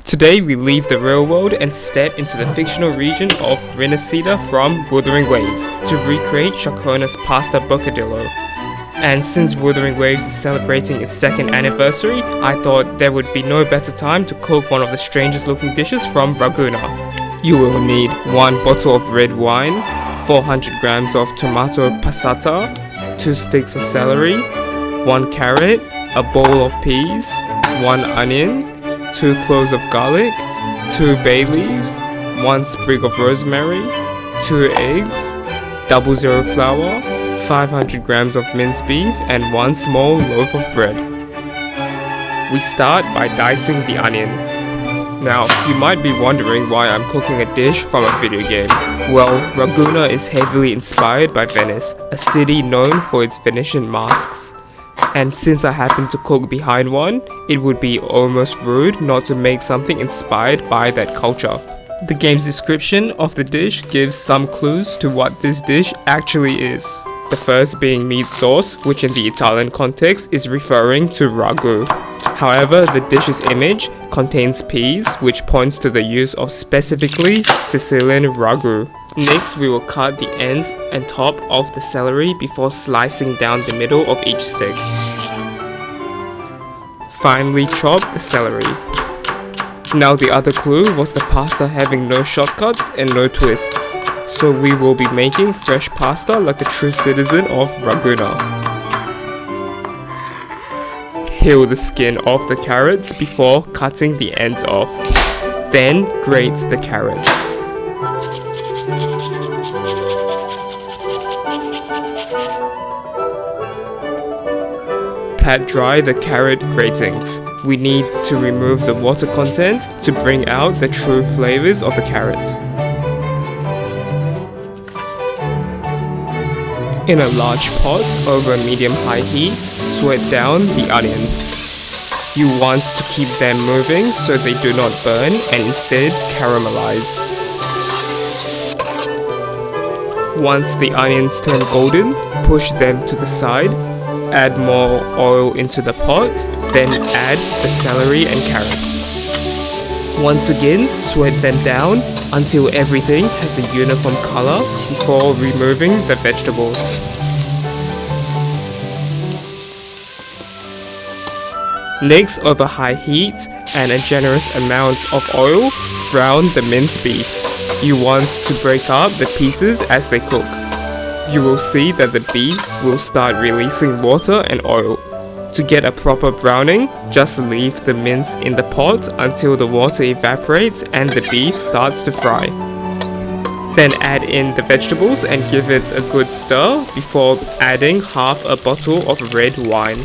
Today we leave the real world and step into the fictional region of Rinascita from Wuthering Waves to recreate Ciaccona's pasta Bocadillo. And since Wuthering Waves is celebrating its 2nd anniversary, I thought there would be no better time to cook one of the strangest looking dishes from Ragunna. You will need 1 bottle of red wine, 400 grams of Tomato Passata, 2 sticks of celery, 1 carrot, a bowl of peas, 1 onion, 2 cloves of garlic, 2 bay leaves, 1 sprig of rosemary, 2 eggs, 00 flour, 500 grams of minced beef and 1 small loaf of bread. We start by dicing the onion. Now, you might be wondering why I'm cooking a dish from a video game. Well, Ragunna is heavily inspired by Venice, a city known for its Venetian masks. And since I happen to cook behind one, it would be almost rude not to make something inspired by that culture. The game's description of the dish gives some clues to what this dish actually is. The first being meat sauce, which in the Italian context is referring to ragu. However, the dish's image contains peas, which points to the use of specifically Sicilian ragu. Next, we will cut the ends and top of the celery before slicing down the middle of each stick. Finally, chop the celery. Now the other clue was the pasta having no shortcuts and no twists. So we will be making fresh pasta like a true citizen of Ragunna. Peel the skin off the carrots before cutting the ends off. Then grate the carrots. Pat dry the carrot gratings. We need to remove the water content to bring out the true flavors of the carrot. In a large pot over a medium-high heat, sweat down the onions. You want to keep them moving so they do not burn and instead caramelize. Once the onions turn golden, push them to the side. Add more oil into the pot, then add the celery and carrots. Once again, sweat them down until everything has a uniform color before removing the vegetables. Next, over high heat and a generous amount of oil, brown the minced beef. You want to break up the pieces as they cook. You will see that the beef will start releasing water and oil. To get a proper browning, just leave the mince in the pot until the water evaporates and the beef starts to fry. Then add in the vegetables and give it a good stir before adding half a bottle of red wine.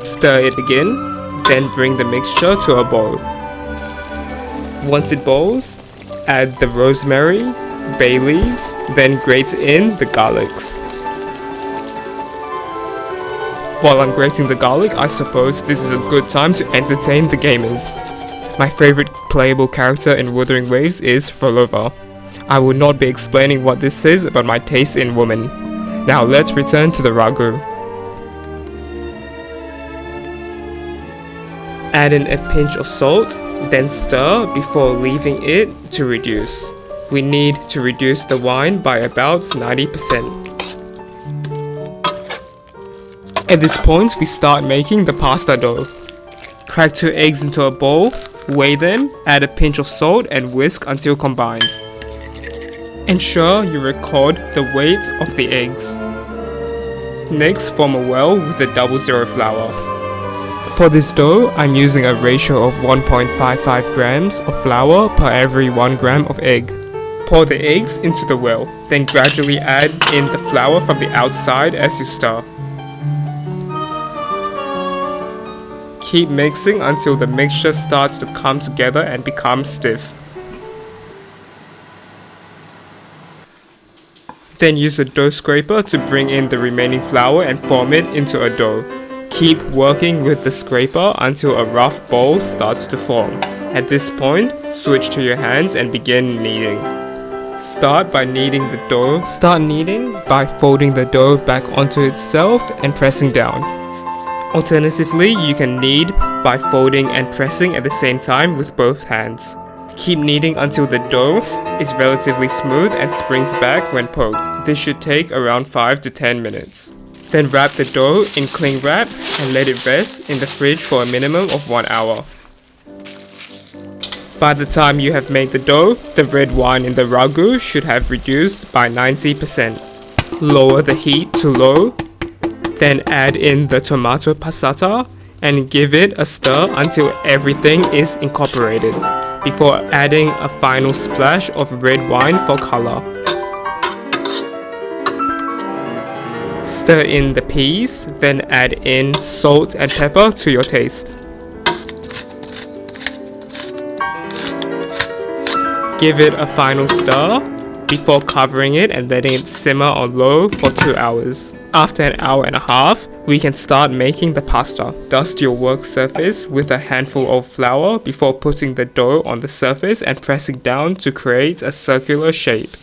Stir it again, then bring the mixture to a boil. Once it boils, add the rosemary, bay leaves, then grate in the garlics. While I'm grating the garlic, I suppose this is a good time to entertain the gamers. My favorite playable character in Wuthering Waves is Phrolova. I will not be explaining what this says about my taste in women. Now let's return to the ragu. Add in a pinch of salt, then stir before leaving it to reduce. We need to reduce the wine by about 90%. At this point, we start making the pasta dough. Crack 2 eggs into a bowl, weigh them, add a pinch of salt and whisk until combined. Ensure you record the weight of the eggs. Next, form a well with the 00 flour. For this dough, I'm using a ratio of 1.55 grams of flour per every 1 gram of egg. Pour the eggs into the well, then gradually add in the flour from the outside as you stir. Keep mixing until the mixture starts to come together and become stiff. Then use a dough scraper to bring in the remaining flour and form it into a dough. Keep working with the scraper until a rough ball starts to form. At this point, switch to your hands and begin kneading. Start by kneading the dough. Start kneading by folding the dough back onto itself and pressing down. Alternatively, you can knead by folding and pressing at the same time with both hands. Keep kneading until the dough is relatively smooth and springs back when poked. This should take around 5 to 10 minutes. Then wrap the dough in cling wrap and let it rest in the fridge for a minimum of 1 hour. By the time you have made the dough, the red wine in the ragu should have reduced by 90%. Lower the heat to low, then add in the tomato passata and give it a stir until everything is incorporated, before adding a final splash of red wine for color. Stir in the peas, then add in salt and pepper to your taste. Give it a final stir before covering it and letting it simmer on low for 2 hours. After an hour and a half, we can start making the pasta. Dust your work surface with a handful of flour before putting the dough on the surface and pressing down to create a circular shape.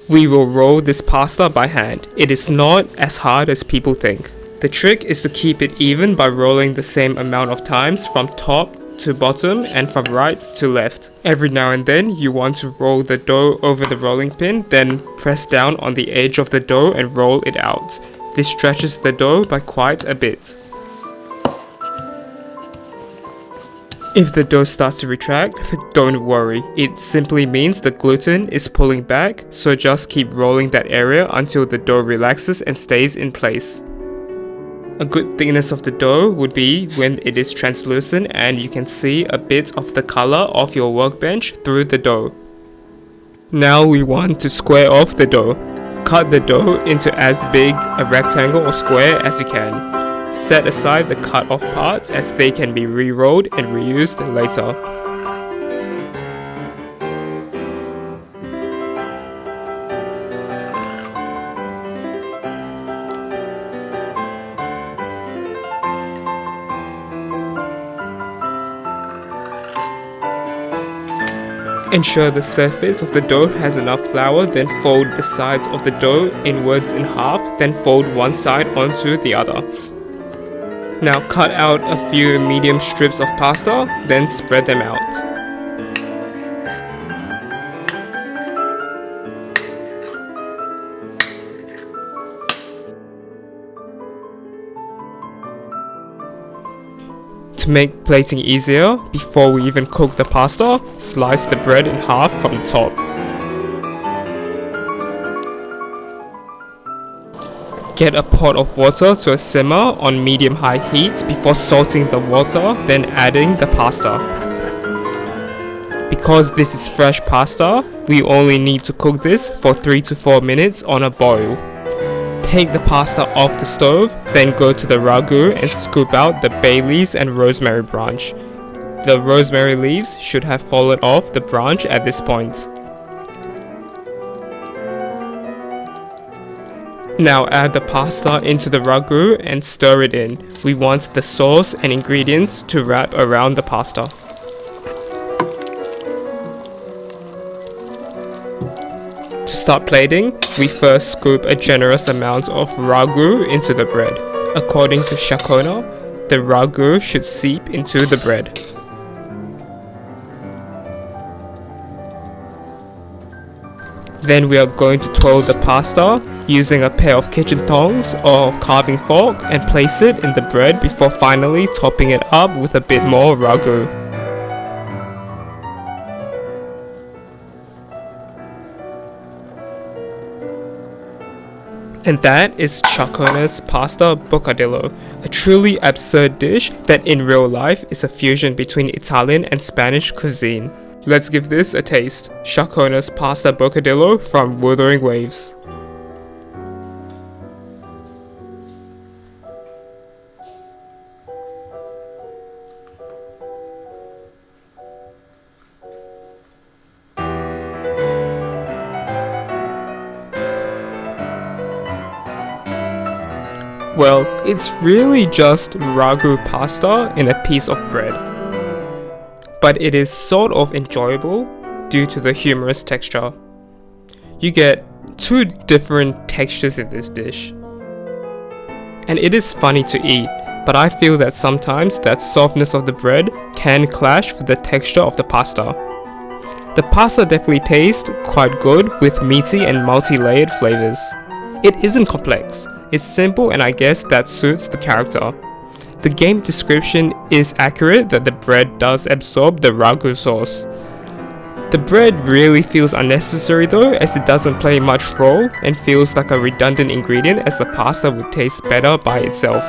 We will roll this pasta by hand. It is not as hard as people think. The trick is to keep it even by rolling the same amount of times from top to bottom and from right to left. Every now and then you want to roll the dough over the rolling pin, then press down on the edge of the dough and roll it out. This stretches the dough by quite a bit. If the dough starts to retract, don't worry. It simply means the gluten is pulling back, so just keep rolling that area until the dough relaxes and stays in place. A good thickness of the dough would be when it is translucent and you can see a bit of the color of your workbench through the dough. Now we want to square off the dough. Cut the dough into as big a rectangle or square as you can. Set aside the cut off parts as they can be re-rolled and reused later. Ensure the surface of the dough has enough flour, then fold the sides of the dough inwards in half, then fold one side onto the other. Now cut out a few medium strips of pasta, then spread them out. To make plating easier, before we even cook the pasta, slice the bread in half from the top. Get a pot of water to a simmer on medium-high heat before salting the water, then adding the pasta. Because this is fresh pasta, we only need to cook this for 3 to 4 minutes on a boil. Take the pasta off the stove, then go to the ragu and scoop out the bay leaves and rosemary branch. The rosemary leaves should have fallen off the branch at this point. Now add the pasta into the ragu and stir it in. We want the sauce and ingredients to wrap around the pasta. To start plating, we first scoop a generous amount of ragu into the bread. According to Ciaccona, the ragu should seep into the bread. Then we are going to twirl the pasta using a pair of kitchen tongs or carving fork and place it in the bread before finally topping it up with a bit more ragu. And that is Ciaccona's pasta Bocadillo, a truly absurd dish that in real life is a fusion between Italian and Spanish cuisine. Let's give this a taste. Ciaccona's pasta Bocadillo from Wuthering Waves. Well, it's really just ragu pasta in a piece of bread. But it is sort of enjoyable due to the humorous texture. You get two different textures in this dish. And it is funny to eat, but I feel that sometimes that softness of the bread can clash with the texture of the pasta. The pasta definitely tastes quite good with meaty and multi-layered flavors. It isn't complex, it's simple, and I guess that suits the character. The game description is accurate that the bread does absorb the ragu sauce. The bread really feels unnecessary though, as it doesn't play much role and feels like a redundant ingredient, as the pasta would taste better by itself.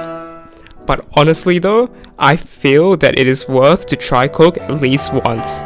But honestly though, I feel that it is worth to try cook at least once.